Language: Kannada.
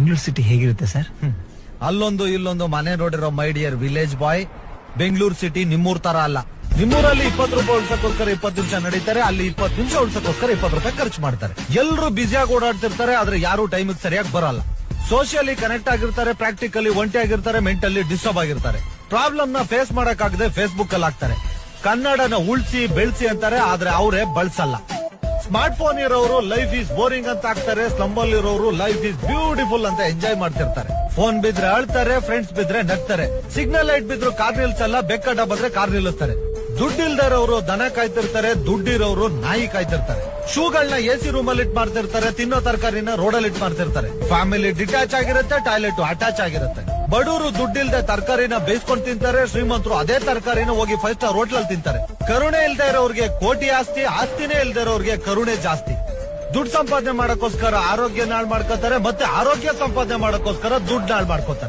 ಬೆಂಗಳೂರು ಸಿಟಿ ಹೇಗಿರುತ್ತೆ ಸರ್? ಅಲ್ಲೊಂದು ಇಲ್ಲೊಂದು ಮನೆ ನೋಡಿರೋ my dear village boy, Bengaluru city ನಿಮ್ಮೂರ್ ತರ ಅಲ್ಲ. ನಿಮ್ಮೂರಲ್ಲಿ 20 ರೂಪಾಯಿ ಉಳ್ಸಕ್ಕೋಸ್ಕರ 20 ನಿಮಿಷ ನಡೀತಾರೆ, ಅಲ್ಲಿ 20 ನಿಮಿಷ ಉಳ್ಸಕ್ಕೋಸ್ಕರ 20 ರೂಪಾಯಿ ಖರ್ಚು ಮಾಡ್ತಾರೆ. ಎಲ್ಲರೂ ಬ್ಯುಸಿಯಾಗಿ ಓಡಾಡ್ತಿರ್ತಾರೆ, ಆದ್ರೆ ಯಾರು ಟೈಮಿಗೆ ಸರಿಯಾಗಿ ಬರಲ್ಲ. ಸೋಷಿಯಲಿ ಕನೆಕ್ಟ್ ಆಗಿರ್ತಾರೆ, ಪ್ರಾಕ್ಟಿಕಲಿ ಒಂಟಿ ಆಗಿರ್ತಾರೆ, ಮೆಂಟಲಿ ಡಿಸ್ಟರ್ಬ್ ಆಗಿರ್ತಾರೆ. ಪ್ರಾಬ್ಲಮ್ ನ ಫೇಸ್ ಮಾಡಕ್ಕಾಗದೆ ಫೇಸ್ಬುಕ್ ಅಲ್ಲಿ ಹಾಕ್ತಾರೆ. ಕನ್ನಡನ ಉಳ್ಸಿ ಬೆಳ್ಸಿ ಅಂತಾರೆ, ಆದ್ರೆ ಅವರೇ ಬಳಸಲ್ಲ. ಸ್ಮಾರ್ಟ್ ಫೋನ್ ಇರೋರು ಲೈಫ್ ಈಸ್ ಬೋರಿಂಗ್ ಅಂತ ಹಾಕ್ತಾರೆ, ಸ್ಲಮ್ ಅಲ್ಲಿ ಇರೋರು ಲೈಫ್ ಈಸ್ ಬ್ಯೂಟಿಫುಲ್ ಅಂತ ಎಂಜಾಯ್ ಮಾಡ್ತಿರ್ತಾರೆ. ಫೋನ್ ಬಿದ್ರೆ ಅಳ್ತಾರೆ, ಫ್ರೆಂಡ್ಸ್ ಬಿದ್ರೆ ನಗ್ತಾರೆ. ಸಿಗ್ನಲ್ ಲೈಟ್ ಬಿದ್ರು ಕಾರ್ ನಿಲ್ಸಲ್ಲ, ಬೆಕ್ಕಡ್ಡ ಬಂದ್ರೆ ಕಾರ್ ನಿಲ್ಲಿಸ್ತಾರೆ. ದುಡ್ಡಿಲ್ದಿರೋರು ದನ ಕಾಯ್ತಿರ್ತಾರೆ, ದುಡ್ಡಿರೋರು ನಾಯಿ ಕಾಯ್ತಿರ್ತಾರೆ. ಶೂಗಳನ್ನ ಎಸಿ ರೂಮ್ ಅಲ್ಲಿ ಇಟ್ ಮಾಡ್ತಿರ್ತಾರೆ, ತಿನ್ನೋ ತರಕಾರಿನ ರೋಡಲ್ಲಿ ಇಟ್ ಮಾಡ್ತಿರ್ತಾರೆ. ಫ್ಯಾಮಿಲಿ ಡಿಟ್ಯಾಚ್ ಆಗಿರುತ್ತೆ, ಟಾಯ್ಲೆಟ್ ಅಟ್ಯಾಚ್ ಆಗಿರುತ್ತೆ. ಬಡವರು ದುಡ್ಡಿಲ್ದೆ ತರಕಾರಿನ ಬೇಯಿಸ್ಕೊಂಡು ತಿಂತಾರೆ, ಶ್ರೀಮಂತರು ಅದೇ ತರಕಾರಿನ ಹೋಗಿ 5 ಸ್ಟಾರ್ ಹೋಟ್ಲಲ್ಲಿ ತಿಂತಾರೆ. ಕರುಣೆ ಇಲ್ದೇ ಇರೋರಿಗೆ ಕೋಟಿ ಆಸ್ತಿ, ಆಸ್ತಿನೇ ಇಲ್ದೇ ಇರೋರಿಗೆ ಕರುಣೆ ಜಾಸ್ತಿ. ದುಡ್ಡು ಸಂಪಾದನೆ ಮಾಡಕ್ಕೋಸ್ಕರ ಆರೋಗ್ಯ ನಾಳ್ ಮಾಡ್ಕೋತಾರೆ, ಮತ್ತೆ ಆರೋಗ್ಯ ಸಂಪಾದನೆ ಮಾಡಕ್ಕೋಸ್ಕರ ದುಡ್ಡು ನಾಳ್ ಮಾಡ್ಕೋತಾರೆ.